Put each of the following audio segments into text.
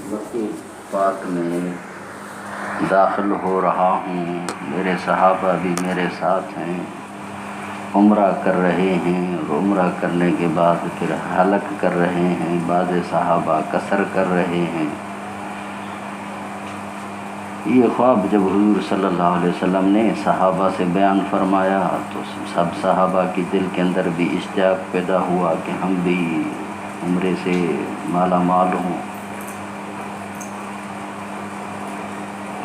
مکی پاک میں داخل ہو رہا ہوں، میرے صحابہ بھی میرے ساتھ ہیں، عمرہ کر رہے ہیں اور عمرہ کرنے کے بعد پھر حلق کر رہے ہیں، بعض صحابہ قصر کر رہے ہیں۔ یہ خواب جب حضور صلی اللہ علیہ وسلم نے صحابہ سے بیان فرمایا تو سب صحابہ کی دل کے اندر بھی اشتیاق پیدا ہوا کہ ہم بھی عمرے سے مالا مال ہوں۔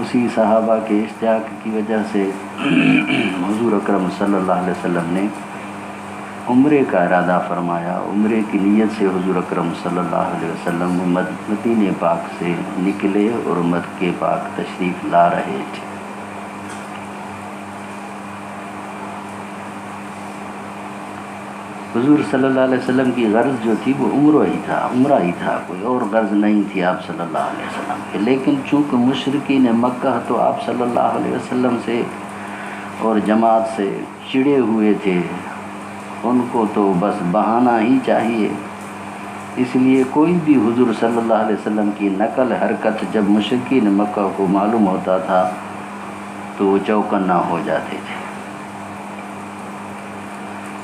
اسی صحابہ کے اشتیاق کی وجہ سے حضور اکرم صلی اللہ علیہ وسلم نے عمرے کا ارادہ فرمایا۔ عمرے کی نیت سے حضور اکرم صلی اللہ علیہ وسلم مدینہ پاک سے نکلے اور مکہ پاک تشریف لا رہے تھے۔ حضور صلی اللہ علیہ وسلم کی غرض جو تھی وہ عمرہ ہی تھا، کوئی اور غرض نہیں تھی آپ صلی اللہ علیہ وسلم کی۔ لیکن چونکہ مشرکین مکہ تو آپ صلی اللہ علیہ وسلم سے اور جماعت سے چڑے ہوئے تھے، ان کو تو بس بہانہ ہی چاہیے، اس لیے کوئی بھی حضور صلی اللہ علیہ وسلم کی نقل حرکت جب مشرکین مکہ کو معلوم ہوتا تھا تو وہ چوکنا ہو جاتے تھے۔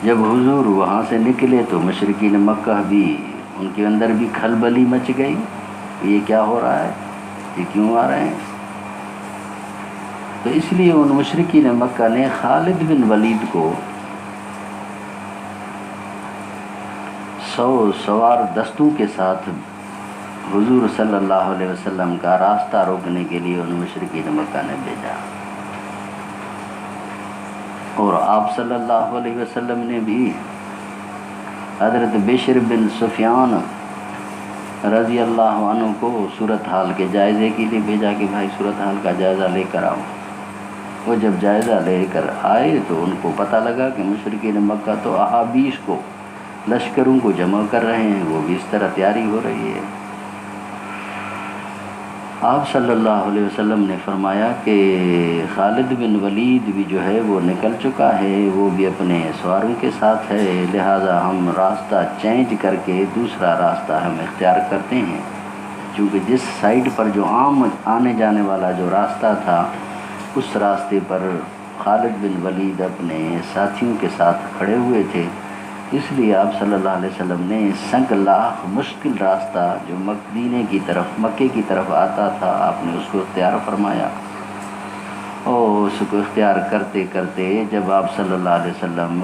جب حضور وہاں سے نکلے تو مشرکین مکہ بھی ان کے اندر بھی کھلبلی مچ گئی، یہ کیا ہو رہا ہے، یہ کیوں آ رہے ہیں؟ تو اس لیے ان مشرکین مکہ نے خالد بن ولید کو 100 سوار دستوں کے ساتھ حضور صلی اللہ علیہ وسلم کا راستہ روکنے کے لیے ان مشرکین مکہ نے بھیجا، اور آپ صلی اللہ علیہ وسلم نے بھی حضرت بشر بن سفیان رضی اللہ عنہ کو صورتحال کے جائزے کے لیے بھیجا کہ بھائی صورتحال کا جائزہ لے کر آؤ۔ وہ جب جائزہ لے کر آئے تو ان کو پتہ لگا کہ مشرکین مکہ تو احابیش کو، لشکروں کو جمع کر رہے ہیں، وہ بھی اس طرح تیاری ہو رہی ہے۔ آپ صلی اللہ علیہ وسلم نے فرمایا کہ خالد بن ولید بھی جو ہے وہ نکل چکا ہے، وہ بھی اپنے سواروں کے ساتھ ہے، لہٰذا ہم راستہ چینج کر کے دوسرا راستہ ہم اختیار کرتے ہیں، چونکہ جس سائڈ پر جو عام آنے جانے والا جو راستہ تھا اس راستے پر خالد بن ولید اپنے ساتھیوں کے ساتھ کھڑے ہوئے تھے، اس لیے آپ صلی اللہ علیہ وسلم نے سنگ لاخ مشکل راستہ جو مکے کی طرف آتا تھا، آپ نے اس کو اختیار فرمایا، اور اس کو اختیار کرتے کرتے جب آپ صلی اللہ علیہ وسلم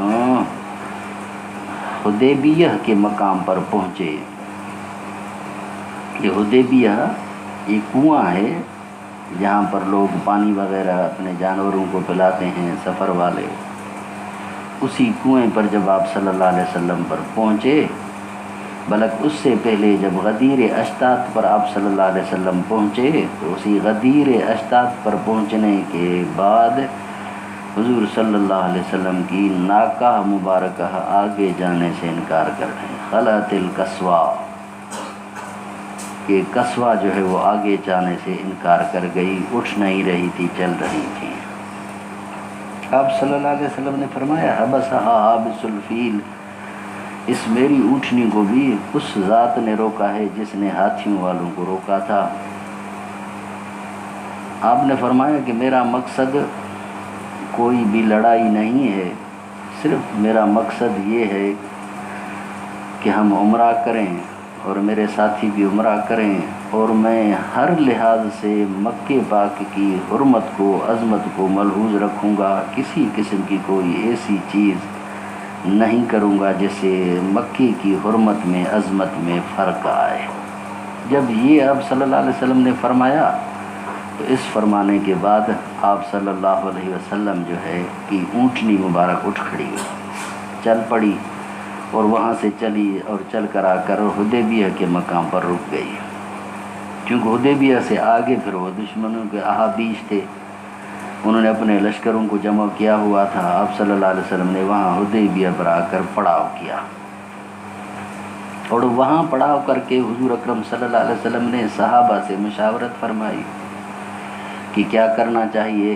حدیبیہ کے مقام پر پہنچے، یہ حدیبیہ یہ کنواں ہے جہاں پر لوگ پانی وغیرہ اپنے جانوروں کو پلاتے ہیں سفر والے، اسی کنویں پر جب آپ صلی اللہ علیہ وسلم پر پہنچے، بلکہ اس سے پہلے جب غدیر اشتات پر آپ صلی اللہ علیہ وسلم پہنچے تو اسی غدیر اشتات پر پہنچنے کے بعد حضور صلی اللہ علیہ وسلم کی ناکہ مبارکہ آگے جانے سے انکار کر رہے ہیں، خلعت القصویٰ، کہ قصویٰ جو ہے وہ آگے جانے سے انکار کر گئی، اٹھ نہیں رہی تھی، چل رہی تھی۔ آپ صلی اللہ علیہ وسلم نے فرمایا حبسہا حابس الفیل، اس میری اونٹنی کو بھی اس ذات نے روکا ہے جس نے ہاتھیوں والوں کو روکا تھا۔ آپ نے فرمایا کہ میرا مقصد کوئی بھی لڑائی نہیں ہے، صرف میرا مقصد یہ ہے کہ ہم عمرہ کریں اور میرے ساتھی بھی عمرہ کریں، اور میں ہر لحاظ سے مکہ پاک کی حرمت کو، عظمت کو ملحوظ رکھوں گا، کسی قسم کی کوئی ایسی چیز نہیں کروں گا جس سے مکہ کی حرمت میں، عظمت میں فرق آئے۔ جب یہ آپ صلی اللہ علیہ وسلم نے فرمایا تو اس فرمانے کے بعد آپ صلی اللہ علیہ وسلم جو ہے کہ اونٹنی مبارک اٹھ کھڑی چل پڑی، اور وہاں سے چلی اور چل کر آ کر حدیبیہ کے مقام پر رک گئی، کیونکہ حدیبیہ سے آگے پھر وہ دشمنوں کے احابیش تھے، انہوں نے اپنے لشکروں کو جمع کیا ہوا تھا۔ آپ صلی اللہ علیہ وسلم نے وہاں حدیبیہ پر آ کر پڑاؤ کیا، اور وہاں پڑاؤ کر کے حضور اکرم صلی اللہ علیہ وسلم نے صحابہ سے مشاورت فرمائی کہ کیا کرنا چاہیے۔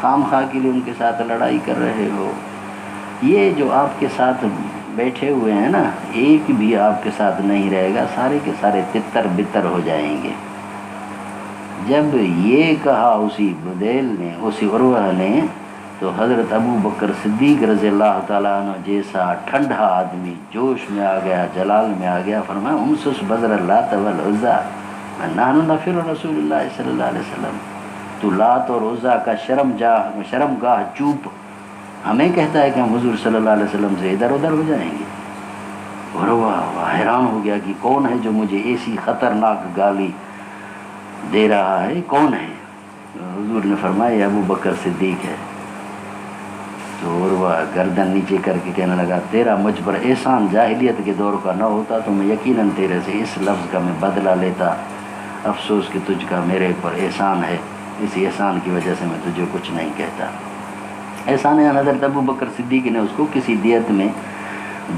خام خواہ کے لیے ان کے ساتھ لڑائی کر رہے ہو؟ یہ جو آپ کے ساتھ بیٹھے ہوئے ہیں نا، ایک بھی آپ کے ساتھ نہیں رہے گا، سارے کے سارے تتر بتر ہو جائیں گے۔ جب یہ کہا اسی بدیل نے، اسی عروہ نے، تو حضرت ابو بکر صدیق رضی اللہ تعالیٰ عنہ جیسا ٹھنڈا آدمی جوش میں آ گیا، جلال میں آ گیا، فرمایا امسس بذر اللات والعزیٰ نحن نفر رسول اللہ صلی اللہ علیہ وسلم، تو لات اور عزیٰ کا شرم گاہ چوپ ہمیں کہتا ہے کہ ہم حضور صلی اللہ علیہ وسلم سے ادھر ادھر ہو جائیں گے۔ اور وہ حیران ہو گیا کہ کون ہے جو مجھے ایسی خطرناک گالی دے رہا ہے، کون ہے؟ حضور نے فرمایا یہ ابو بکر صدیق ہے۔ تو عروہ گردن نیچے کر کے کہنے لگا تیرا مجھ پر احسان جاہلیت کے دور کا نہ ہوتا تو میں یقیناً تیرے سے اس لفظ کا میں بدلہ لیتا، افسوس کہ تجھ کا میرے پر احسان ہے، اس احسان کی وجہ سے میں تجھے کچھ نہیں کہتا۔ احسان حضرت ابو بکر صدیق نے اس کو کسی دیت میں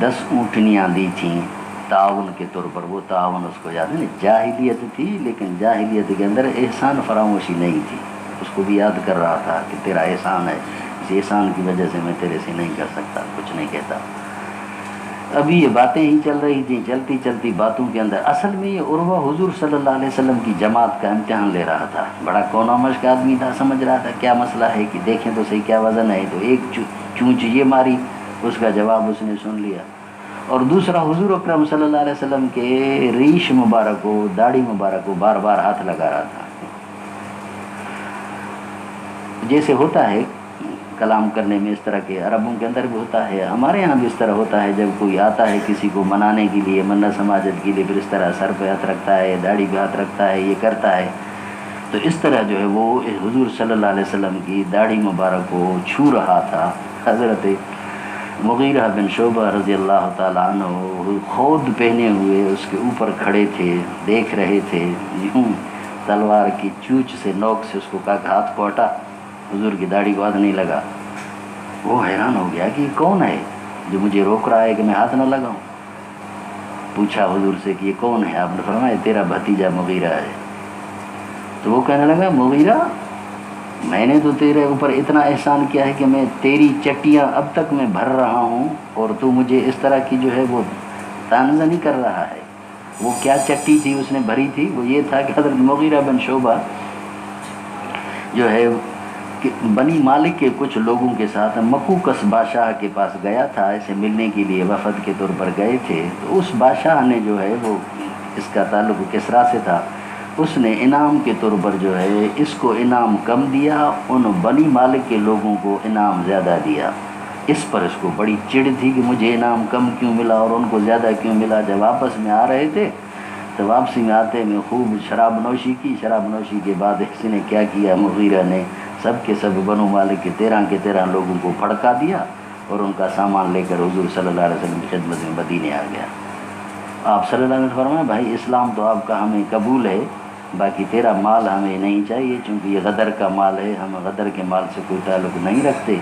10 اونٹنیاں دی تھیں تعاون کے طور پر۔ وہ تعاون اس کو یاد ہے، جاہلیت تھی لیکن جاہلیت کے اندر احسان فراموشی نہیں تھی، اس کو بھی یاد کر رہا تھا کہ تیرا احسان ہے، اس احسان کی وجہ سے میں تیرے سے نہیں کر سکتا، کچھ نہیں کہتا۔ ابھی یہ باتیں ہی چل رہی تھیں، چلتی چلتی باتوں کے اندر اصل میں یہ عروہ حضور صلی اللہ علیہ وسلم کی جماعت کا امتحان لے رہا تھا۔ بڑا کونا مشق آدمی تھا، سمجھ رہا تھا کیا مسئلہ ہے کہ دیکھیں تو صحیح کیا وزن ہے۔ تو ایک چونچ یہ ماری، اس کا جواب اس نے سن لیا، اور دوسرا حضور اکرم صلی اللہ علیہ وسلم کے ریش مبارک کو، داڑھی مبارک کو بار بار ہاتھ لگا رہا تھا۔ جیسے ہوتا ہے کلام کرنے میں، اس طرح کے عربوں کے اندر بھی ہوتا ہے، ہمارے یہاں بھی اس طرح ہوتا ہے، جب کوئی آتا ہے کسی کو منانے کے لیے، منت سماجت کے لیے، پھر اس طرح سر پہ ہاتھ رکھتا ہے، داڑھی پہ ہاتھ رکھتا ہے، یہ کرتا ہے۔ تو اس طرح جو ہے وہ حضور صلی اللہ علیہ وسلم کی داڑھی مبارک کو چھو رہا تھا۔ حضرت مغیرہ بن شعبہ رضی اللہ تعالیٰ عنہ خود پہنے ہوئے اس کے اوپر کھڑے تھے، دیکھ رہے تھے، یوں تلوار کی چونچ سے، نوک سے اس کو کہا کہ ہاتھ کو ہٹا، حضور کی داڑھی کو ہاتھ نہیں لگا۔ وہ حیران ہو گیا کہ کون ہے جو مجھے روک رہا ہے کہ میں ہاتھ نہ لگاؤں؟ پوچھا حضور سے کہ یہ کون ہے؟ آپ نے فرمایا تیرا بھتیجا مغیرہ ہے۔ تو وہ کہنے لگا مغیرہ، میں نے تو تیرے اوپر اتنا احسان کیا ہے کہ میں تیری چٹیاں اب تک میں بھر رہا ہوں، اور تو مجھے اس طرح کی جو ہے وہ طعنہ نہیں کر رہا ہے۔ وہ کیا چٹی تھی اس نے بھری تھی؟ وہ یہ تھا کہ حضرت مغیرہ بن شعبہ جو ہے کہ بنی مالک کے کچھ لوگوں کے ساتھ مقوقس بادشاہ کے پاس گیا تھا، اسے ملنے کے لیے وفد کے طور پر گئے تھے۔ تو اس بادشاہ نے جو ہے وہ، اس کا تعلق کسریٰ سے تھا، اس نے انعام کے طور پر جو ہے اس کو انعام کم دیا، ان بنی مالک کے لوگوں کو انعام زیادہ دیا۔ اس پر اس کو بڑی چڑ تھی کہ مجھے انعام کم کیوں ملا اور ان کو زیادہ کیوں ملا۔ جب واپس میں آ رہے تھے تو واپسی میں آتے میں خوب شراب نوشی کی۔ شراب نوشی کے بعد اس نے کیا کیا، مغیرہ نے سب کے سب بنو مالک کے 13 لوگوں کو پھڑکا دیا اور ان کا سامان لے کر حضور صلی اللہ علیہ وسلم کی خدمت میں مدینے آ گیا۔ آپ صلی اللہ علیہ وسلم فرمایا بھائی اسلام تو آپ کا ہمیں قبول ہے، باقی تیرا مال ہمیں نہیں چاہیے، چونکہ یہ غدر کا مال ہے، ہم غدر کے مال سے کوئی تعلق نہیں رکھتے۔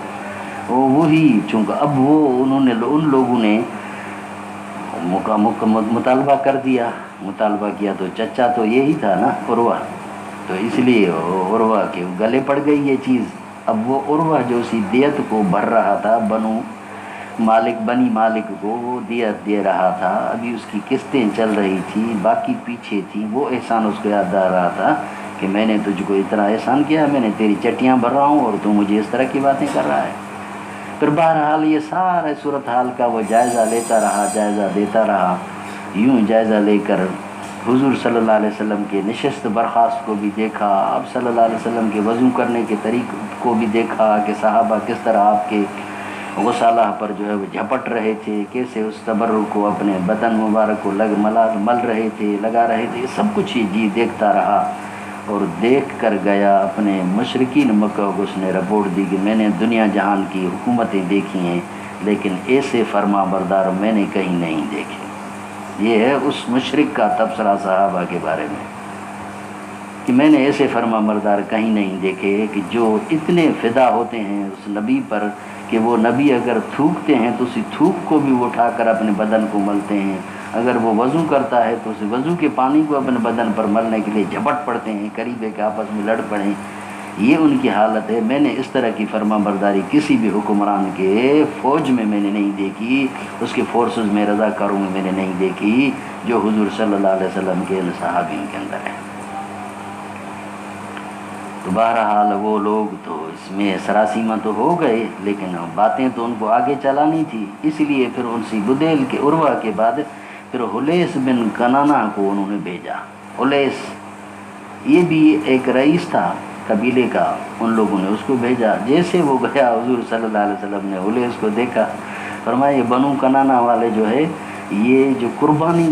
وہی چونکہ اب وہ ان لوگوں نے مطالبہ کر دیا، مطالبہ کیا تو چچا تو یہی تھا نا عروہ، تو اس لیے عروہ کے گلے پڑ گئی یہ چیز۔ اب وہ عروہ جو اسی دیت کو بھر رہا تھا، بنی مالک کو وہ دیت دے رہا تھا، ابھی اس کی قسطیں چل رہی تھی، باقی پیچھے تھی، وہ احسان اس کو یاد آ رہا تھا کہ میں نے تجھ کو اتنا احسان کیا، میں نے تیری چٹیاں بھر رہا ہوں اور تو مجھے اس طرح کی باتیں کر رہا ہے۔ پھر بہرحال یہ سارے صورتحال کا وہ جائزہ لیتا رہا، جائزہ دیتا رہا، یوں جائزہ لے کر حضور صلی اللہ علیہ وسلم کے نشست برخاست کو بھی دیکھا، آپ صلی اللہ علیہ وسلم کے وضو کرنے کے طریق کو بھی دیکھا کہ صحابہ کس طرح آپ کے غسالہ پر جو ہے وہ جھپٹ رہے تھے، کیسے اس تبرک کو اپنے بدن مبارک کو مل رہے تھے، لگا رہے تھے، سب کچھ ہی جی دیکھتا رہا۔ اور دیکھ کر گیا اپنے مشرکین مکہ کو اس نے رپورٹ دی کہ میں نے دنیا جہان کی حکومتیں دیکھی ہیں لیکن ایسے فرما بردار میں نے کہیں نہیں دیکھے۔ یہ ہے اس مشرک کا تبصرہ صحابہ کے بارے میں کہ میں نے ایسے فرما بردار کہیں نہیں دیکھے کہ جو اتنے فدا ہوتے ہیں اس نبی پر کہ وہ نبی اگر تھوکتے ہیں تو اسی تھوک کو بھی اٹھا کر اپنے بدن کو ملتے ہیں، اگر وہ وضو کرتا ہے تو اس وضو کے پانی کو اپنے بدن پر ملنے کے لیے جھپٹ پڑتے ہیں، قریب ہے کہ آپس میں لڑ پڑیں۔ یہ ان کی حالت ہے۔ میں نے اس طرح کی فرما برداری کسی بھی حکمران کے فوج میں میں نے نہیں دیکھی، اس کے فورسز میں رضاکاروں میں میں نے نہیں دیکھی جو حضور صلی اللہ علیہ وسلم کے صحابیوں کے اندر ہے۔ تو بہرحال وہ لوگ تو اس میں سراسیمہ تو ہو گئے، لیکن باتیں تو ان کو آگے چلانی تھی، اس لیے پھر انسی بدیل کے عروہ کے بعد پھر حلیس بن کنانہ کو انہوں نے بھیجا۔ حلیس یہ بھی ایک رئیس تھا قبیلے کا، ان لوگوں نے اس کو بھیجا۔ جیسے وہ گیا حضور صلی اللہ علیہ وسلم نے حلیس کو دیکھا، فرمایا یہ بنو کنانہ والے جو ہے یہ جو قربانی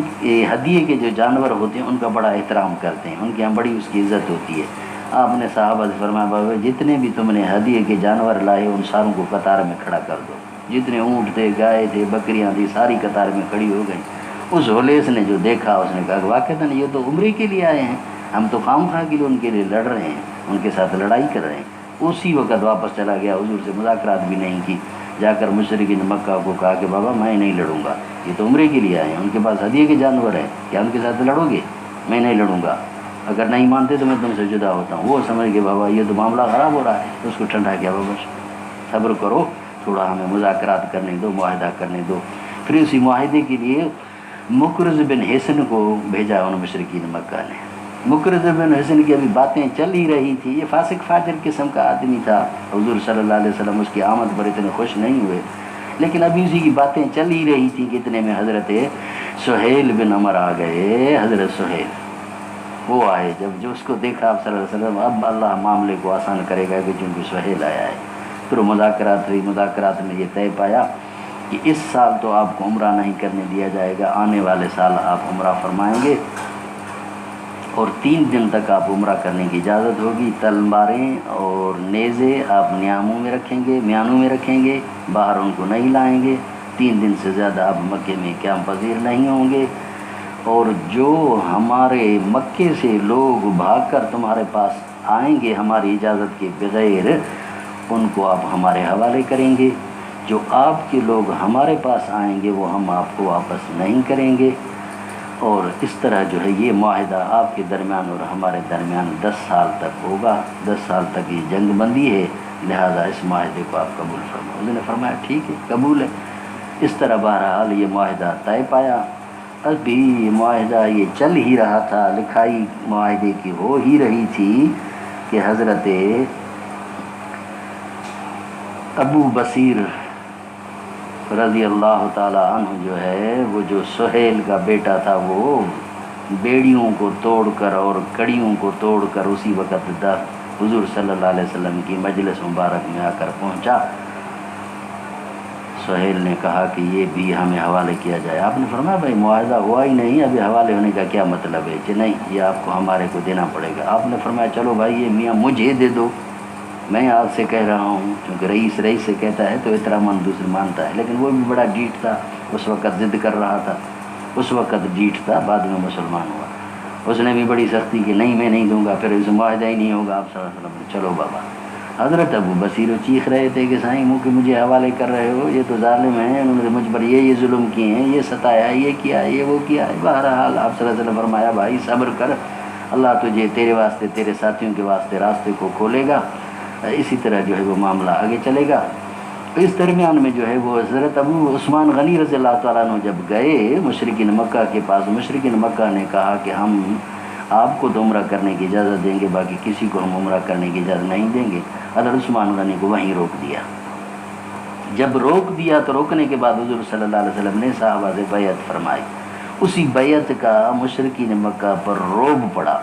ہدیے کے جو جانور ہوتے ہیں ان کا بڑا احترام کرتے ہیں، ان کے یہاں بڑی اس کی عزت ہوتی ہے۔ آپ نے صحابہ سے فرمایا بابا جتنے بھی تم نے ہدیے کے جانور لائے ان ساروں کو قطار میں کھڑا کر دو، جتنے اونٹ تھے، گائے تھے، بکریاں تھیں، ساری قطار میں کھڑی ہو گئیں۔ اس حلیس نے جو دیکھا اس نے کہا کہ واقعتاً یہ تو عمرے کے لیے آئے ہیں، ہم تو خام خواہ کے لیے ان کے لیے لڑ رہے ہیں، ان کے ساتھ لڑائی کر رہے ہیں۔ اسی وقت واپس چلا گیا، حضور سے مذاکرات بھی نہیں کی، جا کر مشرکین مکہ کو کہا کہ بابا میں نہیں لڑوں گا، یہ تو عمرے کے لیے آئے ہیں، ان کے پاس ہدیے کے جانور ہیں، کیا ان کے ساتھ لڑو گے؟ میں نہیں لڑوں گا، اگر نہیں مانتے تو میں تم سے جدا ہوتا ہوں۔ وہ سمجھ کے بابا یہ تو معاملہ خراب ہو رہا ہے، اس کو ٹھنڈا کیا، بابا صبر کرو، تھوڑا ہمیں مذاکرات کرنے دو، معاہدہ کرنے دو۔ پھر اسی معاہدے کے لیے مکرز بن حسن کو بھیجا ان مشرکین مکہ نے۔ مکرز بن حسن کی ابھی باتیں چل ہی رہی تھی، یہ فاسق فاجر قسم کا آدمی تھا، حضور صلی اللہ علیہ وسلم اس کی آمد پر اتنے خوش نہیں ہوئے، لیکن ابھی اسی کی باتیں چل ہی رہی تھی کہ اتنے میں حضرت سہیل بن عمر آ گئے۔ حضرت سہیل وہ آئے، جب جو اس کو دیکھا آپ صلی اللہ علیہ وسلم اب اللہ معاملے کو آسان کرے گا کہ چونکہ سہیل آیا ہے۔ پھر مذاکرات ہوئی، مذاکرات میں یہ طے پایا کہ اس سال تو آپ کو عمرہ نہیں کرنے دیا جائے گا، آنے والے سال آپ عمرہ فرمائیں گے اور 3 دن تک آپ عمرہ کرنے کی اجازت ہوگی۔ تلواریں اور نیزے آپ نیاموں میں رکھیں گے، میانوں میں رکھیں گے، باہر ان کو نہیں لائیں گے، 3 دن سے زیادہ آپ مکے میں قیام پذیر نہیں ہوں گے، اور جو ہمارے مکے سے لوگ بھاگ کر تمہارے پاس آئیں گے ہماری اجازت کے بغیر ان کو آپ ہمارے حوالے کریں گے، جو آپ کے لوگ ہمارے پاس آئیں گے وہ ہم آپ کو واپس نہیں کریں گے۔ اور اس طرح جو ہے یہ معاہدہ آپ کے درمیان اور ہمارے درمیان 10 سال تک ہوگا، 10 سال تک یہ جنگ بندی ہے، لہذا اس معاہدے کو آپ قبول فرمائیں۔ انہوں نے فرمایا ٹھیک ہے، قبول ہے۔ اس طرح بہرحال یہ معاہدہ طے پایا۔ ابھی معاہدہ یہ چل ہی رہا تھا، لکھائی معاہدے کی ہو ہی رہی تھی کہ حضرت ابو بصیر رضی اللہ تعالی عنہ جو ہے وہ جو سہیل کا بیٹا تھا وہ بیڑیوں کو توڑ کر اور کڑیوں کو توڑ کر اسی وقت حضور صلی اللہ علیہ وسلم کی مجلس مبارک میں آ کر پہنچا۔ سہیل نے کہا کہ یہ بھی ہمیں حوالے کیا جائے۔ آپ نے فرمایا بھائی معاہدہ ہوا ہی نہیں، ابھی حوالے ہونے کا کیا مطلب ہے؟ کہ نہیں یہ آپ کو ہمارے کو دینا پڑے گا۔ آپ نے فرمایا چلو بھائی یہ میاں مجھے دے دو، میں آپ سے کہہ رہا ہوں، کیونکہ رئیس سے کہتا ہے تو احترام دوسرے مانتا ہے، لیکن وہ بھی بڑا ڈیٹ تھا، اس وقت ضد کر رہا تھا، اس وقت ڈیٹ تھا، بعد میں مسلمان ہوا، اس نے بھی بڑی سختی کی نہیں میں نہیں دوں گا، پھر اس معاہدہ ہی نہیں ہوگا۔ آپ صلی اللہ علیہ وسلم نے چلو بابا۔ حضرت ابو بصیر چیخ رہے تھے کہ سائیں منہ کے مجھے حوالے کر رہے ہو، یہ تو ظالم ہیں، انہوں نے مجھ پر یہ ظلم کیے ہیں، یہ ستایا، یہ کیا ہے، یہ وہ کیا ہے۔ بہرحال آپ صلی اللہ علیہ وسلم فرمایا بھائی صبر کر، اللہ تجھے تیرے واسطے تیرے ساتھیوں کے واسطے راستے کو کھولے گا، اسی طرح جو ہے وہ معاملہ آگے چلے گا۔ اس درمیان میں جو ہے وہ حضرت ابو عثمان غنی رضی اللہ تعالیٰ عنہ جب گئے مشرکین مکہ کے پاس، مشرکین مکہ نے کہا کہ ہم آپ کو تو عمرہ کرنے کی اجازت دیں گے، باقی کسی کو ہم عمرہ کرنے کی اجازت نہیں دیں گے۔ حضرت عثمان غنی کو وہیں روک دیا۔ جب روک دیا تو روکنے کے بعد حضور صلی اللہ علیہ وسلم نے صحابہ سے بیعت فرمائی، اسی بیعت کا مشرکین مکہ پر روب پڑا،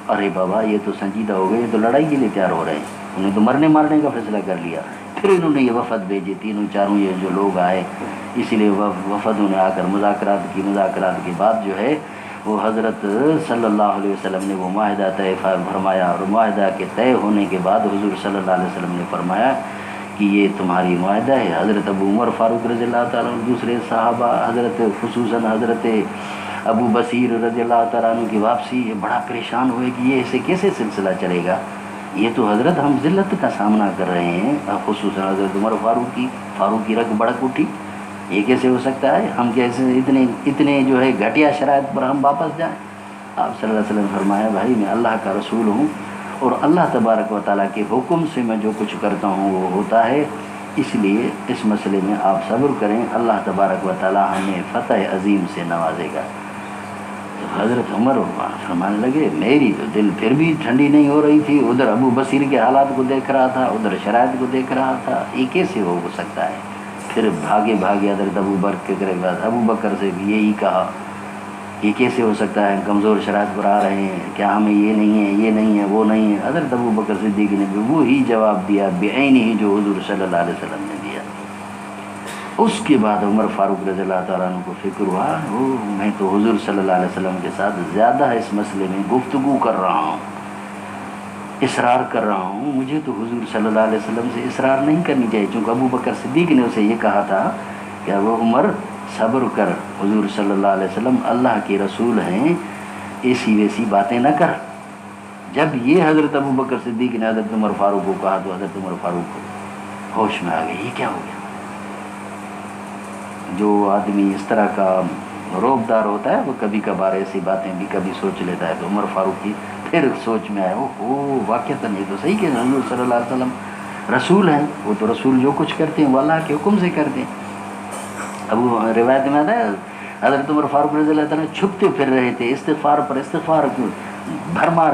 ارے بابا یہ تو سنجیدہ ہو گئے، یہ تو لڑائی کے لیے تیار ہو رہے ہیں، انہیں تو مرنے مارنے کا فیصلہ کر لیا۔ پھر انہوں نے یہ وفد بھیجے، تینوں چاروں یہ جو لوگ آئے، اسی لیے وفدوں نے آ کر مذاکرات کی، مذاکرات کے بعد جو ہے وہ حضرت صلی اللہ علیہ وسلم نے وہ معاہدہ طے فرمایا، اور معاہدہ کے طے ہونے کے بعد حضور صلی اللہ علیہ وسلم نے فرمایا کہ یہ تمہاری معاہدہ ہے۔ حضرت ابو عمر فاروق رضی اللہ تعالیٰ عنہ، دوسرے صحابہ، حضرت خصوصاً حضرت ابو بصیر رضی اللہ تعالیٰ عنہ کی واپسی، یہ بڑا پریشان ہوئے کہ یہ اسے کیسے سلسلہ چلے گا، یہ تو حضرت ہم ذلت کا سامنا کر رہے ہیں، خصوصاً حضرت عمر فاروق کی رگ بڑک اٹھی، یہ کیسے ہو سکتا ہے، ہم کیسے اتنے جو ہے گھٹیا شرائط پر ہم واپس جائیں۔ آپ صلی اللہ علیہ وسلم فرمایا بھائی میں اللہ کا رسول ہوں اور اللہ تبارک و تعالیٰ کے حکم سے میں جو کچھ کرتا ہوں وہ ہوتا ہے، اس لیے اس مسئلے میں آپ صبر کریں، اللہ تبارک و تعالیٰ ہمیں فتح عظیم سے نوازے گا۔ تو حضرت عمر فرمانے لگے میری تو دل پھر بھی ٹھنڈی نہیں ہو رہی تھی، ادھر ابو بصیر کے حالات کو دیکھ رہا تھا، ادھر شرائط کو دیکھ رہا تھا، یہ کیسے ہو سکتا ہے؟ پھر بھاگے حضرت ابو بکر کے بعد ابو بکر سے بھی یہی کہا، یہ کیسے ہو سکتا ہے، کمزور شرائط پر آ رہے ہیں، کیا ہمیں یہ نہیں ہے، یہ نہیں ہے، وہ نہیں ہے؟ حضرت ابو بکر صدیق نے بھی وہی جواب دیا بعینہ ہی جو حضور صلی اللہ علیہ وسلم نے دیا۔ اس کے بعد عمر فاروق رضی اللہ تعالیٰ عنہ کو فکر ہوا، میں تو حضور صلی اللہ علیہ وسلم کے ساتھ زیادہ اس مسئلے میں گفتگو کر رہا ہوں، اصرار کر رہا ہوں، مجھے تو حضور صلی اللہ علیہ وسلم سے اصرار نہیں کرنی چاہیے، چونکہ ابو بکر صدیق نے اسے یہ کہا تھا کہ وہ عمر صبر کر، حضور صلی اللہ علیہ وسلم اللہ کے رسول ہیں، ایسی ویسی باتیں نہ کر۔ جب یہ حضرت ابو بکر صدیق نے حضرت عمر فاروق کو کہا تو حضرت عمر فاروق کو ہوش میں آ گئی، یہ کیا ہو گیا؟ جو آدمی اس طرح کا روب دار ہوتا ہے وہ کبھی کبھار ایسی باتیں بھی کبھی سوچ لیتا ہے، تو عمر فاروق کی پھر سوچ میں آیا، اوہ واقعتاً یہ تو صحیح کہ حضور صلی اللہ علیہ وسلم رسول ہیں، وہ تو رسول جو کچھ کرتے ہیں وہ اللہ کے حکم سے کرتے ہیں۔ ابو روایت میں آتا ہے حضرت عمر فاروق رضی اللہ تعالیٰ چھپتے پھر رہے تھے، استغفار پر استغفار بھرمار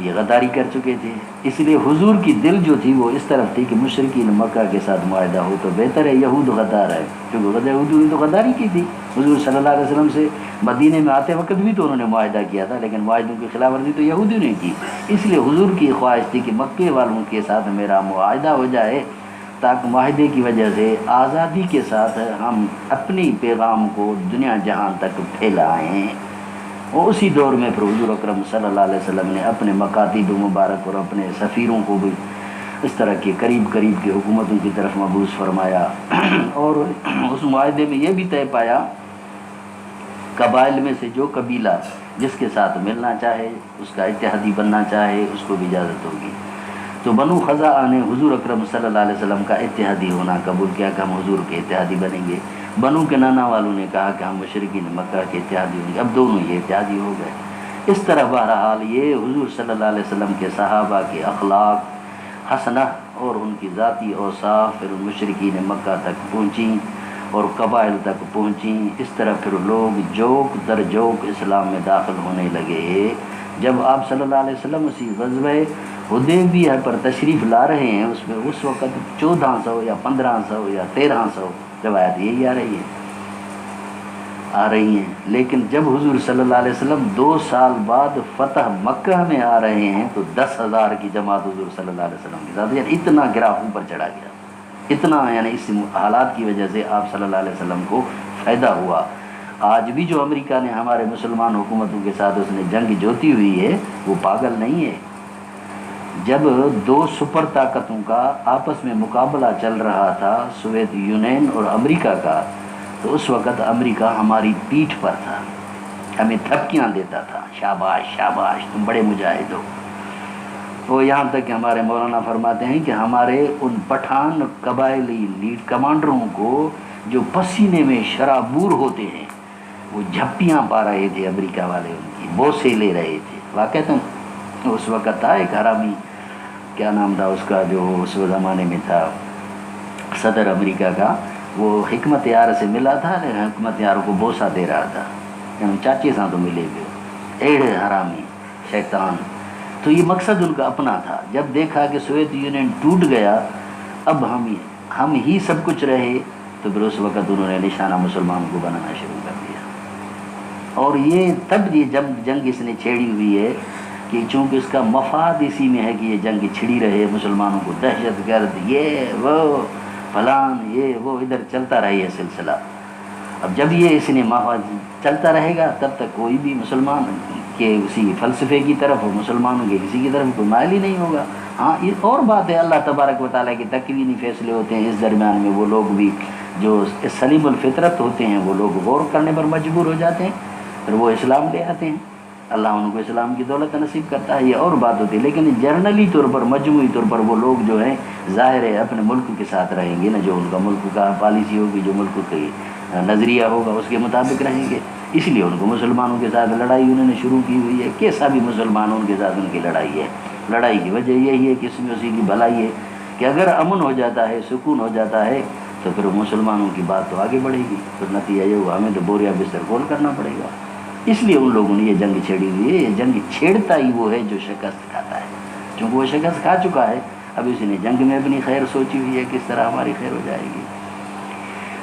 یہ غداری کر چکے تھے. اس لیے حضور کی دل جو تھی وہ اس طرف تھی کہ مشرکین مکہ کے ساتھ معاہدہ ہو تو بہتر ہے. یہود غدار ہے کیونکہ یہودوں نے تو غداری کی تھی حضور صلی اللہ علیہ وسلم سے. مدینے میں آتے وقت بھی تو انہوں نے معاہدہ کیا تھا لیکن معاہدوں کی خلاف ورزی تو یہودیوں نے کی. اس لیے حضور کی خواہش تھی کہ مکے والوں کے ساتھ میرا معاہدہ ہو جائے تاکہ معاہدے کی وجہ سے آزادی کے ساتھ ہم اپنی پیغام کو دنیا جہان تک پھیلائیں. اور اسی دور میں پھر حضور اکرم صلی اللہ علیہ وسلم نے اپنے مکاتب مبارک اور اپنے سفیروں کو بھی اس طرح کے قریب کی حکومتوں کی طرف مبعوث فرمایا. اور اس معاہدے میں یہ بھی طے پایا قبائل میں سے جو قبیلہ جس کے ساتھ ملنا چاہے اس کا اتحادی بننا چاہے اس کو بھی اجازت ہوگی. تو بنو خزاعہ نے حضور اکرم صلی اللہ علیہ وسلم کا اتحادی ہونا قبول کیا کہ ہم حضور کے اتحادی بنیں گے. بنو کنانہ والوں نے کہا کہ ہم مشرکین مکہ کے اتحادی ہوں گے. اب دونوں یہ اتحادی ہو گئے. اس طرح بہرحال یہ حضور صلی اللہ علیہ وسلم کے صحابہ کے اخلاق حسنہ اور ان کی ذاتی اوصاف پھر مشرکین مکہ تک پہنچیں اور قبائل تک پہنچیں. اس طرح پھر لوگ جوک در جوک اسلام میں داخل ہونے لگے. جب آپ صلی اللہ علیہ وسلم اسی غزوہ حدیبیہ پر تشریف لا رہے ہیں اس میں اس وقت 1400 یا 1500 یا 1300 روایت یہی آ رہی ہیں. لیکن جب حضور صلی اللہ علیہ وسلم 2 سال بعد فتح مکہ میں آ رہے ہیں تو 10,000 کی جماعت حضور صلی اللہ علیہ وسلم کے ساتھ. یعنی اتنا گراف اوپر چڑھا گیا اتنا. یعنی اس حالات کی وجہ سے آپ صلی اللہ علیہ وسلم کو فائدہ ہوا. آج بھی جو امریکہ نے ہمارے مسلمان حکومتوں کے ساتھ اس نے جنگ جوتی ہوئی ہے وہ پاگل نہیں ہے. جب 2 سپر طاقتوں کا آپس میں مقابلہ چل رہا تھا سوویت یونین اور امریکہ کا تو اس وقت امریکہ ہماری پیٹھ پر تھا ہمیں تھپکیاں دیتا تھا شاباش شاباش تم بڑے مجاہد ہو. وہ یہاں تک کہ ہمارے مولانا فرماتے ہیں کہ ہمارے ان پٹھان قبائلی لیڈ کمانڈروں کو جو پسینے میں شرابور ہوتے ہیں وہ جھپیاں پا رہے تھے. امریکہ والے ان کی بوسے لے رہے تھے. واقعتاً اس وقت تھا ایک حرامی کیا نام تھا اس کا جو اس زمانے میں تھا صدر امریکہ کا. وہ حکمت یار سے ملا تھا لیکن حکمت یار کو بوسہ دے رہا تھا. چاچے ساں تو ملے گئے ایڑ حرامی شیطان. تو یہ مقصد ان کا اپنا تھا. جب دیکھا کہ سوویت یونین ٹوٹ گیا اب ہم ہی سب کچھ رہے تو پھر اس وقت انہوں نے نشانہ مسلمانوں کو بنانا شروع کر دیا. اور یہ تب یہ جنگ اس نے چھیڑی ہوئی ہے کہ چونکہ اس کا مفاد اسی میں ہے کہ یہ جنگ چھڑی رہے مسلمانوں کو دہشت گرد یہ وہ فلان یہ وہ ادھر چلتا رہے یہ سلسلہ. اب جب یہ اس نے مفاد چلتا رہے گا تب تک کوئی بھی مسلمان کے اسی فلسفے کی طرف مسلمانوں کے کسی کی طرف کوئی مائل ہی نہیں ہوگا. ہاں یہ اور بات ہے اللہ تبارک و تعالیٰ کے تکوینی فیصلے ہوتے ہیں. اس درمیان میں وہ لوگ بھی جو سلیم الفطرت ہوتے ہیں وہ لوگ غور کرنے پر مجبور ہو جاتے ہیں پھر وہ اسلام لے آتے ہیں. اللہ ان کو اسلام کی دولت نصیب کرتا ہے. یہ اور بات ہوتی ہے لیکن جرنلی طور پر مجموعی طور پر وہ لوگ جو ہیں ظاہر ہے اپنے ملک کے ساتھ رہیں گے نا. جو ان کا ملک کا پالیسی ہوگی جو ملک کی نظریہ ہوگا اس کے مطابق رہیں گے. اس لیے ان کو مسلمانوں کے ساتھ لڑائی انہوں نے شروع کی ہوئی ہے. کیسا بھی مسلمان ان کے ساتھ ان کی لڑائی ہے. لڑائی کی وجہ یہی ہے کہ اس میں اسی کی بھلائی ہے کہ اگر امن ہو جاتا ہے سکون ہو جاتا ہے تو پھر مسلمانوں کی بات تو آگے بڑھے گی. تو نتیجہ یہ ہوا ہمیں تو بوریا بستر کھول کرنا پڑے گا. اس لیے ان لوگوں نے یہ جنگ چھیڑی ہوئی ہے. یہ جنگ چھیڑتا ہی وہ ہے جو شکست کھاتا ہے. چونکہ وہ شکست کھا چکا ہے اب اس نے جنگ میں اپنی خیر سوچی ہوئی ہے کس طرح ہماری خیر ہو جائے گی.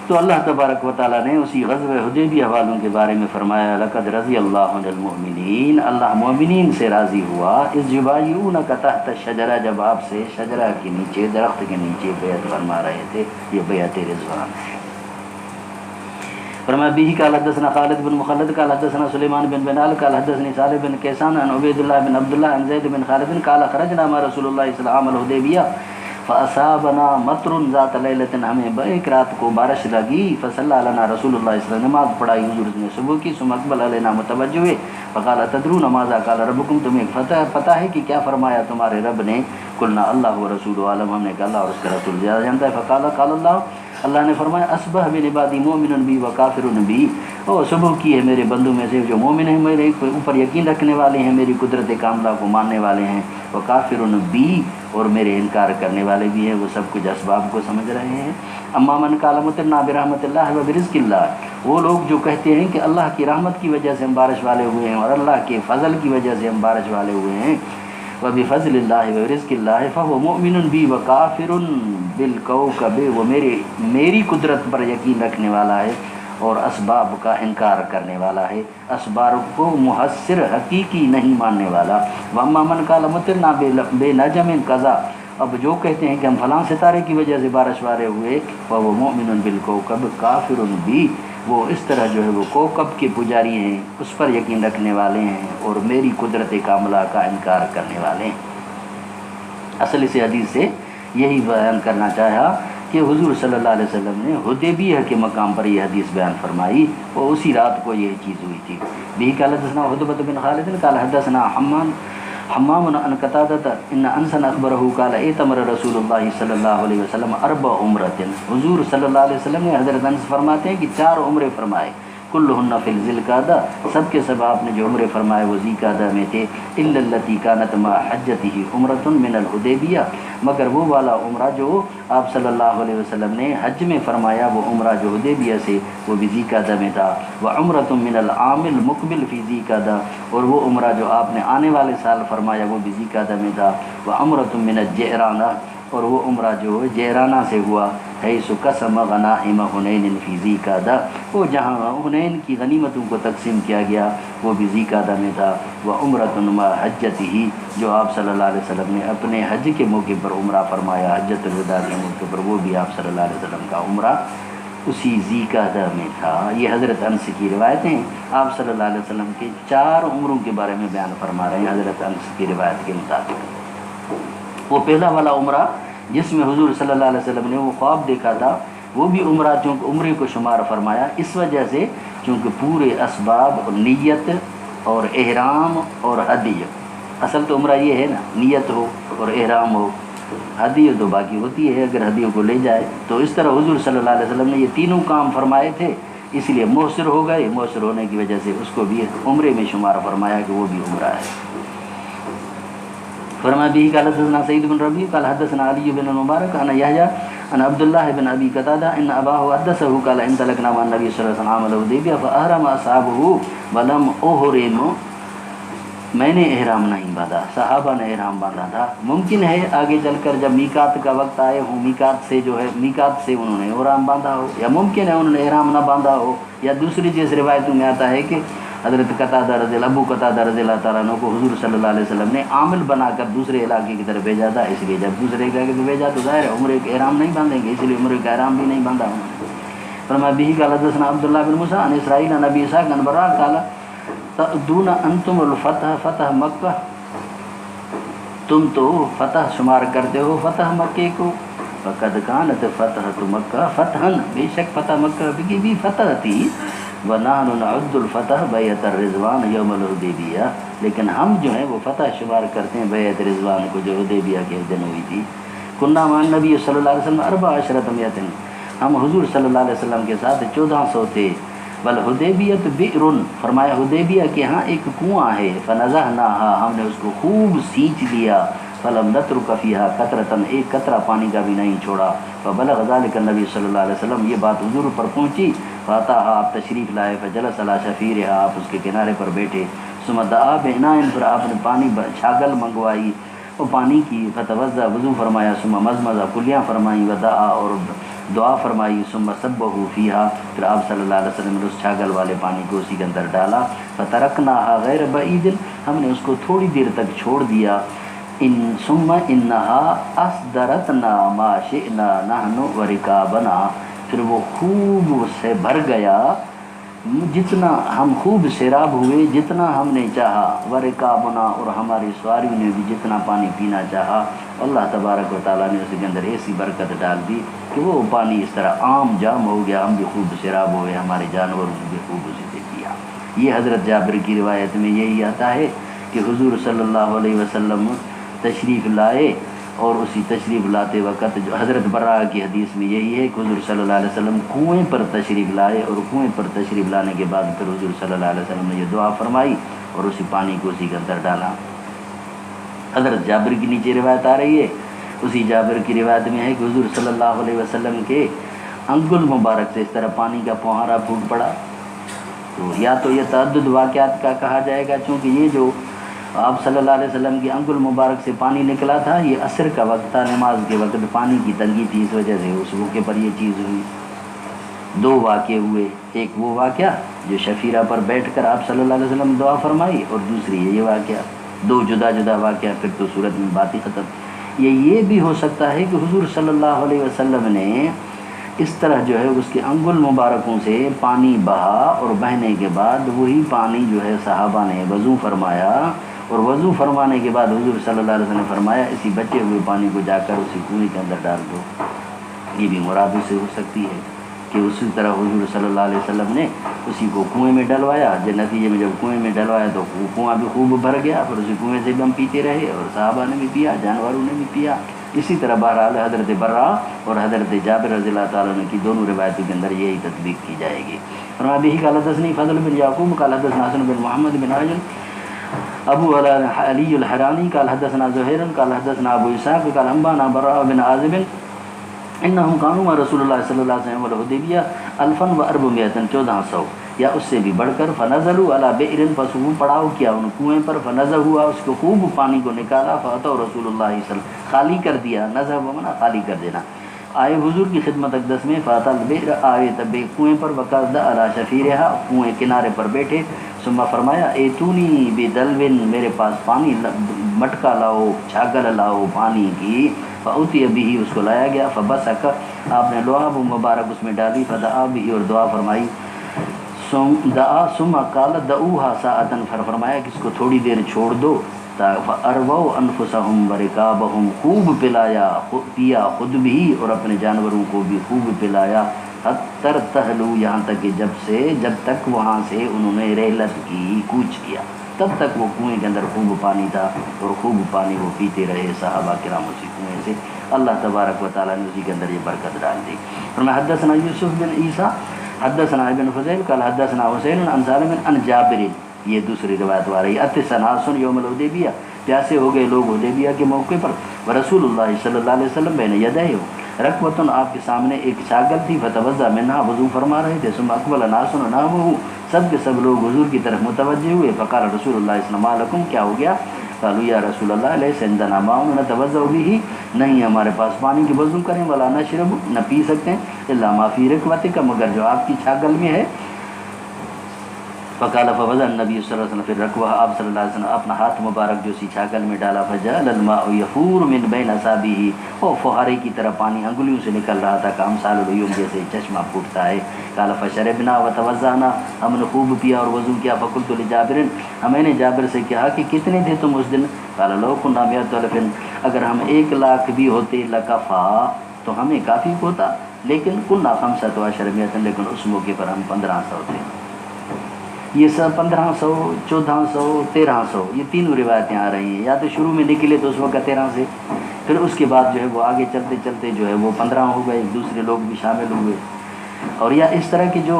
تو اللہ تبارک و تعالیٰ نے اسی غزوہ حدیبیہ والوں کے بارے میں فرمایا لقد رضی اللہ عن المؤمنین. اللہ مومنین سے راضی ہوا اذ یبایعونک تحت الشجرہ جب آپ سے شجرہ کے نیچے درخت کے نیچے بیعت فرما رہے تھے. یہ بیعت رضوان ہے. فرمایا به قال حدثنا خالد بن مخلد قال حدثنا سليمان بن بلال قال حدثني صالح بن كيسان عن عبيد الله بن عبد الله عن زيد بن خالد قال خرجنا مع رسول الله صلى الله عليه وسلم الحدیبیہ فاصابنا مطر ذات لیلۃ. ہمیں ایک رات کو بارش لگی. فصلى لنا رسول الله صلی اللہ علیہ وسلم نماز پڑھائی حضور نے صبح کی. ثم اقبل علینا متوجہ ہوئے. فقال تدرون ماذا قال ربكم. تمہیں پتہ ہے کہ کیا فرمایا تمہارے رب نے. قلنا اللہ ورسولہ عالم. ہم نے کہا اللہ اور اس کا رسول زیادہ جانتا ہے. فقال قال اللہ اللہ نے فرمایا اصبح من عبادی مؤمن بی و کافر بی. او صبح کی ہے میرے بندوں میں سے جو مومن ہیں میرے اوپر یقین رکھنے والے ہیں میری قدرت کاملہ کو ماننے والے ہیں. و کافر بی اور میرے انکار کرنے والے بھی ہیں. وہ سب کچھ اسباب کو سمجھ رہے ہیں. اما من قال مطرنا برحمت اللہ و برزق اللہ. وہ لوگ جو کہتے ہیں کہ اللہ کی رحمت کی وجہ سے ہم بارش والے ہوئے ہیں اور اللہ کے فضل کی وجہ سے ہم بارش والے ہوئے ہیں. وبفضل اللہ ورزق اللہ فهو مؤمن بی وکافر بالکوکب، وہ میری قدرت پر یقین رکھنے والا ہے اور اسباب کا انکار کرنے والا ہے، اسباب کو محسر حقیقی نہیں ماننے والا۔ واما من قال مطرنا بے نجم قضا، اب جو کہتے ہیں کہ ہم فلاں ستارے کی وجہ سے بارش وارے ہوئے، وہ مؤمن بالکوکب کافر بھی، وہ اس طرح جو ہے وہ کوکب کے پجاری ہیں، اس پر یقین رکھنے والے ہیں اور میری قدرت کاملہ کا انکار کرنے والے ہیں۔ اصل اس حدیث سے یہی بیان کرنا چاہا کہ حضور صلی اللہ علیہ وسلم نے حدیبیہ کے مقام پر یہ حدیث بیان فرمائی اور اسی رات کو یہ چیز ہوئی تھی۔ بھی قال حدثنا حدبۃ بن خالد قال حدثنا حمام عن قتادہ ان انس اخبره قال ائتمر رسول اللہ صلی اللہ علیہ وسلم 4 عمرۃ، حضور صلی اللہ علیہ وسلم نے، حضرت انس فرماتے ہیں کہ 4 عمرے فرمائے، کلہن فی ذی القعدہ، سب کے سب آپ نے جو عمرے فرمائے وہ ذی القعدہ میں تھے، الا التی کانت مع حجتہ عمرۃ من الحدیبیہ، مگر وہ والا عمرہ جو آپ صلی اللہ علیہ وسلم نے حج میں فرمایا وہ عمرہ جو حدیبیہ سے وہ بھی ذی القعدہ میں تھا، وعمرۃ من العام المقبل فی ذی القعدہ، اور وہ عمرہ جو آپ نے آنے والے سال فرمایا وہ بھی ذی القعدہ میں تھا، وعمرۃ من الجعرانہ، اور وہ عمرہ جو جعرانہ سے ہوا، حیث قسم غنائم حنین فی ذی القعدہ، وہ جہاں حنین کی غنیمتوں کو تقسیم کیا گیا وہ بھی ذی القعدہ میں تھا، وعمرۃ مع حجتہ، جو آپ صلی اللہ علیہ وسلم نے اپنے حج کے موقع پر عمرہ فرمایا، حجۃ الوداع کے موقع پر، وہ بھی آپ صلی اللہ علیہ وسلم کا عمرہ اسی ذی القعدہ میں تھا۔ یہ حضرت انس کی روایتیں آپ صلی اللہ علیہ وسلم کے 4 عمروں کے بارے میں بیان فرما رہے ہیں حضرت انس کی روایت کے مطابق۔ وہ پہلا والا عمرہ جس میں حضور صلی اللہ علیہ وسلم نے وہ خواب دیکھا تھا، وہ بھی عمرہ چونکہ عمرے کو شمار فرمایا اس وجہ سے چونکہ پورے اسباب اور نیت اور احرام اور ہدیہ، اصل تو عمرہ یہ ہے نا، نیت ہو اور احرام ہو، ہدیہ تو باقی ہوتی ہے اگر ہدیوں کو لے جائے، تو اس طرح حضور صلی اللہ علیہ وسلم نے یہ تینوں کام فرمائے تھے، اس لیے مؤثر ہو گئے، مؤثر ہونے کی وجہ سے اس کو بھی عمرے میں شمار فرمایا کہ وہ بھی عمرہ ہے۔ فرما بھی قال حدثنا سعید بن ربیع قال حدثنا علی بن المبارک عن یحییٰ عن عبداللہ بن ابی قتادہ ان اباہ حدثہ قال انطلقنا مع النبی صلی اللہ علیہ وسلم عام الحدیبیہ فاحرم اصحابہ ولم احرم، میں نے احرام نہیں باندھا، صحابہ نے احرام باندھا تھا۔ ممکن ہے آگے چل کر جب میقات کا وقت آئے ہوں، میقات سے جو ہے میقات سے انہوں نے احرام باندھا ہو، یا ممکن ہے انہوں نے احرام نہ باندھا ہو، یا دوسری چیز روایتوں میں آتا ہے کہ حضرت قتادہ رضی اللہ ابو قتادہ رضی اللہ تعالیٰ عنہ کو حضور صلی اللہ علیہ وسلم نے عامل بنا کر دوسرے علاقے کی طرف بھیجا تھا، اس لیے جب دوسرے علاقے کو بھیجا تو ظاہر ہے عمرے کا احرام نہیں باندھیں گے، اس لیے عمرے کا احرام بھی نہیں باندھا انہوں نے۔ فرمایا بھی قال حدثنا عبداللہ بن موسیٰ عن اسرائیل عن ابی اسحاق عن براء قال تؤدون انتم الفتح، فتح مکہ، تم تو فتح شمار کرتے ہو فتح مکے کو، فقد کانت فتح مکہ فتحن، بے شک فتح مکہ کی بھی فتح تھی، وَنَحْنُ نَعُدُّ الْفَتَحَ بَيْعَةَ الرِّضْوَانِ يَوْمَ الْحُدَیبیہ، لیکن ہم جو ہیں وہ فتح شمار کرتے ہیں بیعت رضوان کو جو حدیبیہ کے دن ہوئی تھی۔ كُنَّا مع النبی صلی اللہ علیہ وسلم 14 ہم حضور صلی اللہ علیہ وسلم کے ساتھ 1400 تھے۔ وَالْحُدَیبِیَّةُ بِئْرٌ، فرمایا حدیبیہ کے ہاں ایک کنواں ہے، فَنَزَحْنَاهَا، ہم نے اس کو خوب سینچ لیا، فَلَمْ نَتْرُكَ فِيهَا قَطْرَةً، ایک قطرہ پانی کا بھی نہیں چھوڑا، فَبَلَغَ ذَلِكَ النبی صلی اللہ علیہ وسلم، یہ بات حضور پر پہنچی، فَأَتَاهَا، آپ تشریف لائے، فَجَلَسَ عَلَى شَفِيرِهَا، آپ اس کے کنارے پر بیٹھے، ثُمَّ دَعَا بِإِنَاءٍ، پھر آپ نے پانی چھاگل منگوائی اور پانی کی، فَتَوَضَّأَ، وضو فرمایا، ثُمَّ مَضْمَضَ، کلیاں فرمائیں، وَدَعَا، اور دعا فرمائی، ثم صبہ فیہا، پھر آپ صلی اللہ علیہ وسلم نے اس چھاگل والے پانی کو اسی کے اندر ڈالا، فترکناہا غیر بعید، ہم نے اس کو تھوڑی دیر تک چھوڑ دیا، ثم انہا اصدرتنا ما شئنا نحن ورکابنا، پھر وہ خوب سے بھر گیا، جتنا ہم خوب سیراب ہوئے جتنا ہم نے چاہا، ورکابنا، اور ہماری سواریوں نے بھی جتنا پانی پینا چاہا، اللہ تبارک و تعالیٰ نے اس کے اندر ایسی برکت ڈال دی کہ وہ پانی اس طرح عام جام ہو گیا، ہم بھی خوب سیراب ہوئے، ہمارے جانوروں نے بھی خوب اسے دے دیا۔ یہ حضرت جابر کی روایت میں یہی آتا ہے کہ حضور صلی اللہ علیہ وسلم تشریف لائے، اور اسی تشریف لاتے وقت جو حضرت براء کی حدیث میں یہی ہے کہ حضور صلی اللہ علیہ وسلم کنویں پر تشریف لائے، اور کنویں پر تشریف لانے کے بعد پھر حضور صلی اللہ علیہ وسلم نے یہ دعا فرمائی اور اسی پانی کو اسی کے اندر ڈالا۔ حضرت جابر کی نیچے روایت آ رہی ہے، اسی جابر کی روایت میں ہے کہ حضور صلی اللہ علیہ وسلم کے انگل مبارک سے اس طرح پانی کا فوہارا پھوٹ پڑا۔ تو یا تو یہ تعدد واقعات کا کہا جائے گا، چونکہ یہ جو آپ صلی اللہ علیہ وسلم کی انگل مبارک سے پانی نکلا تھا، یہ عصر کا وقت تھا، نماز کے وقت پانی کی تنگی تھی، اس وجہ سے اس موقع پر یہ چیز ہوئی۔ دو واقعے ہوئے، ایک وہ واقعہ جو شفیرہ پر بیٹھ کر آپ صلی اللہ علیہ وسلم دعا فرمائی، اور دوسری یہ واقعہ، دو جدا جدا واقعہ، پھر تو صورت میں بات ہی ختم۔ یہ بھی ہو سکتا ہے کہ حضور صلی اللہ علیہ وسلم نے اس طرح جو ہے اس کے انگل مبارکوں سے پانی بہا، اور بہنے کے بعد وہی پانی جو ہے صحابہ نے وضو فرمایا، اور وضو فرمانے کے بعد حضور صلی اللہ علیہ وسلم نے فرمایا اسی بچے ہوئے پانی کو جا کر اسی کنویں کے اندر ڈال دو۔ یہ بھی مراد سے ہو سکتی ہے کہ اسی طرح حضور صلی اللہ علیہ وسلم نے اسی کو کنویں میں ڈلوایا، نتیجے میں جب کنویں میں ڈلوایا تو کنواں بھی خوب بھر گیا، پھر اسی کنویں سے بھی ہم پیتے رہے، اور صحابہ نے بھی پیا، جانوروں نے بھی پیا۔ اسی طرح بہرحال حضرت برا اور حضرت جابر رضی اللہ تعالیٰ عنہ کی دونوں روایتوں کے اندر یہی تطبیق کی جائے گی۔ اور ابھی قال حدثني فضل بن یعقوب قال حدثنا حسن بن محمد بن عجل ابو علی الحرانی قال حدثنا زہیر قال حدثنا ابو اسحاق قال انبانا براء بن عازب انہم کانوا مع رسول اللہ صلی اللہ علیہ وسلم والحدیبیہ 1400 1400 یا اس سے بھی بڑھ کر، فنزلوا علی بئر، پس وہ پڑاؤ کیا ان کنویں پر، فنزہ ہوا اس کو خوب پانی کو نکالا، فاتوا رسول اللہ صلی اللہ علیہ وسلم، خالی کر دیا، نزہ بمانا خالی کر دینا، آئے حضور کی خدمت اقدس میں، فاتا البئر، آئے تب کنویں پر، وقعد علی شفیرہا، کنویں کنارے پر بیٹھے، ثم فرمایا ایتونی بدلوin، میرے پاس پانی مٹکا لاؤ، چھاگل لاؤ پانی کی، فاوتی بھی اس کو لایا گیا، فبصق، آپ نے لعاب مبارک اس میں ڈالی، فدعا بھی، اور دعا فرمائی، دعا ثم قال دعوها ساعتا، فرمایا کہ اس کو تھوڑی دیر چھوڑ دو، فارووا انفسهم ورکابهم، خوب پلایا، پیا خود بھی اور اپنے جانوروں کو بھی خوب پلایا، حتی تہلو، یہاں تک کہ جب تک وہاں سے انہوں نے رحلت کی، کوچ کیا، تب تک وہ کنویں کے اندر خوب پانی تھا، اور خوب پانی وہ پیتے رہے صحابہ کرام اسی کنویں سے۔ اللہ تبارک و تعالیٰ نے اسی کے اندر یہ برکت ڈال دی۔ اور میں حدثنا یوسف بن عیسیٰ حدثنا ابن فضیل قال حدثنا حسین عن سالم عن جابر، یہ دوسری روایت آ رہی ہے، اتسناس یوم الحدیبیہ، پیاسے ہو گئے لوگ حدیبیہ کے موقع پر، ورسول اللہ صلی اللہ علیہ وسلم بین یدیہ، رکوتن، آپ کے سامنے ایک چھاگل تھی، فتوضا منہا، وضو فرما رہے تھے، ثم اقبل ناس نحوہ، سب کے سب لوگ حضور کی طرف متوجہ ہوئے، فقال رسول اللہ صلی اللہ علیہ وسلم، کیا ہو گیا؟ قالوا یا رسول اللہ لیس عندنا ماء نتوضا به، نہیں ہمارے پاس پانی کی وضو کریں، ولا نشرب، نہ پی سکتے ہیں، الا ما فی رکوتک، مگر جو آپ کی چھاگل میں ہے۔ فقال فوضع النبی صلی اللہ علیہ وسلم فی الرکوہ، آپ صلی اللہ علیہ وسلم اپنا ہاتھ مبارک جو سی چھاگل میں ڈالا، فجعل الماء یفور من بین اصابعہ، وہ فوارے کی طرح پانی انگلیوں سے نکل رہا تھا، کامثال العیون، جیسے چشمہ پھوٹتا ہے۔ قال فشربنا وتوضأنا، ہم نے خوب پیا اور وضو کیا، فقلت لجابر، میں نے جابر سے کہا کہ کتنے تھے تم اس دن؟ قال لو كنا 100,000، اگر ہم 1,00,000 بھی ہوتے، لکفا، تو ہمیں کافی ہوتا، لیکن كنا 15 لیکن اس موقع پر ہم 1500 تھے۔ یہ سب 1500 1400 1300 یہ تینوں روایتیں آ رہی ہیں، یا تو شروع میں نکلے تو اس وقت 13 سے، پھر اس کے بعد جو ہے وہ آگے چلتے چلتے جو ہے وہ 15 ہو گئے، دوسرے لوگ بھی شامل ہوئے، اور یا اس طرح کے جو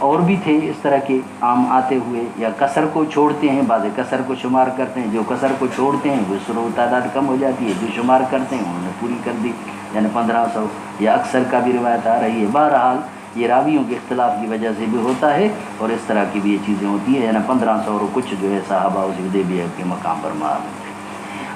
اور بھی تھے اس طرح کے عام آتے ہوئے، یا قصر کو چھوڑتے ہیں، بعض قصر کو شمار کرتے ہیں، جو قصر کو چھوڑتے ہیں وہ شروع تعداد کم ہو جاتی ہے، جو شمار کرتے ہیں انہوں نے پوری کر دی، یعنی 1500، یا اکثر کا بھی روایت آ رہی ہے۔ بہرحال یہ راویوں کے اختلاف کی وجہ سے بھی ہوتا ہے، اور اس طرح کی بھی یہ چیزیں ہوتی ہیں، یعنی 1500 اور کچھ جو ہے صحابہ اس حدیبیہ کے مقام پر معلوم تھے۔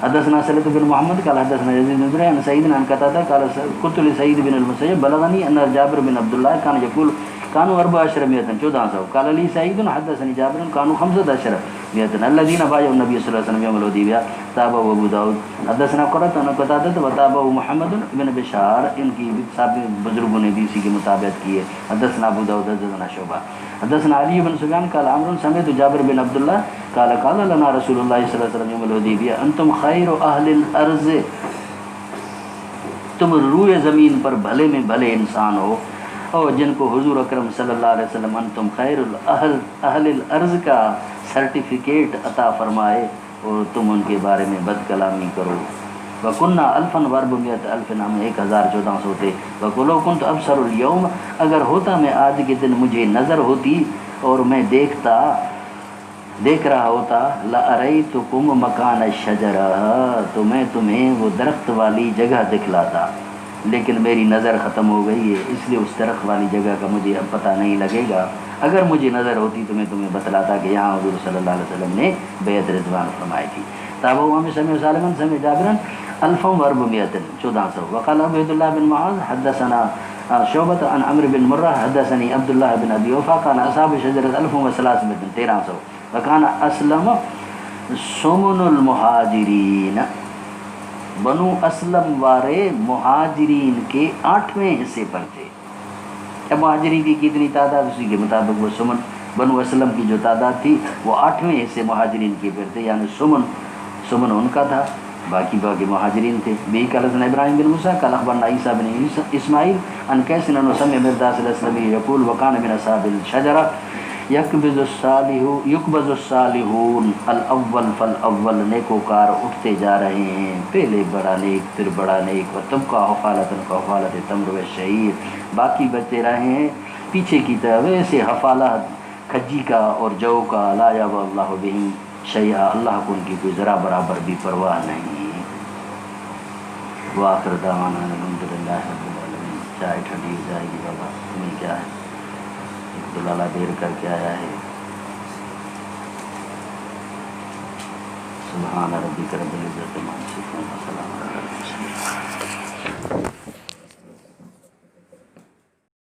حدثنا سلط بن محمد قال حدثنا یزید بن زريع عن سعید عن قتادہ قال قلت لسعید بن المسیب بلغنی ان جابر بن عبداللہ كان يقول كانوا 1400 قال لي سعید حدثني جابر كانوا 15 الذين بايعوا النبي صلى الله عليه وسلم يوم الحديبية، تابعه ابو داود حدثنا قرة عن قتادة وتابعه محمد بن بشار، ان کی سب بزرگوں نے بھی اسی کی مطابقت کی ہے۔ حدثنا ابو داود حدثنا شعبہ حدثنا علی بن سفیان قال عمرو سمعت جابر بن عبداللہ قال قال لنا رسول اللہ صلی اللہ علیہ وسلم یوم الحدیبیہ انتم خیر اہل الارض، تم روئے زمین پر بھلے میں بھلے انسان ہو، اور جن کو حضور اکرم صلی اللہ علیہ وسلم انتم خیر اہل الارض کا سرٹیفکیٹ عطا فرمائے، اور تم ان کے بارے میں بد کلامی کرو۔ وَكُنَّا أَلْفًا وَأَرْبَعَمِائَةَ أَلْفٍ، ہم 1400 تھے۔ وَقُلُوا كُنْتُ أَبْصَرُ الْيَوْمَ، اگر ہوتا میں آج کے دن مجھے نظر ہوتی اور میں دیکھ رہا ہوتا، لَأَرَيْتُكُمْ مَكَانَ الشَّجَرَةِ، تو میں تمہیں وہ درخت والی جگہ دکھلاتا، لیکن میری نظر ختم ہو گئی ہے، اس لیے اس درخت والی جگہ کا مجھے اب پتہ نہیں لگے گا۔ اگر مجھے نظر ہوتی تو میں تمہیں بتلاتا کہ یہاں حضور صلی اللہ علیہ وسلم نے بیعت رضوان فرمائی تھی. تابعوا من سمع سالما سمع جابرا 1400 1400. وقال عبد الله بن معاذ حدثنا شعبة عن عمرو بن مرة حدثني عبد الله بن ابي اوفى قال اصحاب شجرة 1300 1300. وكان اسلم سمن المہاجرین، بنو اسلم والے مہاجرین کے 8ویں حصے پر تھے. اب مہاجرین کی کتنی تعداد، اسی کے مطابق وہ سمن. بنو اسلم کی جو تعداد تھی وہ 8ویں حصے مہاجرین کے پر تھے، یعنی سمن ان کا تھا، باقی مہاجرین تھے. بھی قال حدثنا ابراہیم بن موسیٰ قال اخبرنا عیسیٰ بن اسماعیل عن قیس انه سمع مرداس الاسلمی یقول وكان من اصحاب الشجرہ یقبض الصالحون الاول فالاول. نیکوکار اٹھتے جا رہے ہیں، پہلے بڑا نیک پھر بڑا نیک. و تبقى حفالة كحفالة التمر والشعير، باقی بچتے رہے ہیں پیچھے کی طرف ایسے حفالہ کھجی کا اور جو کا. لا یاب اللہ بہم شیئا، اللہ کو ان کی کوئی ذرا برابر بھی پرواہ نہیں. وآخر دعوانا الحمدللہ رب العالمین. چائے ٹھنڈی ہو جائے گی بابا، تمہیں کیا ہے، ایک دلالہ دیر کر کے آیا ہے. سبحان ربک رب العزت عما یصفون وسلام علی المرسلین.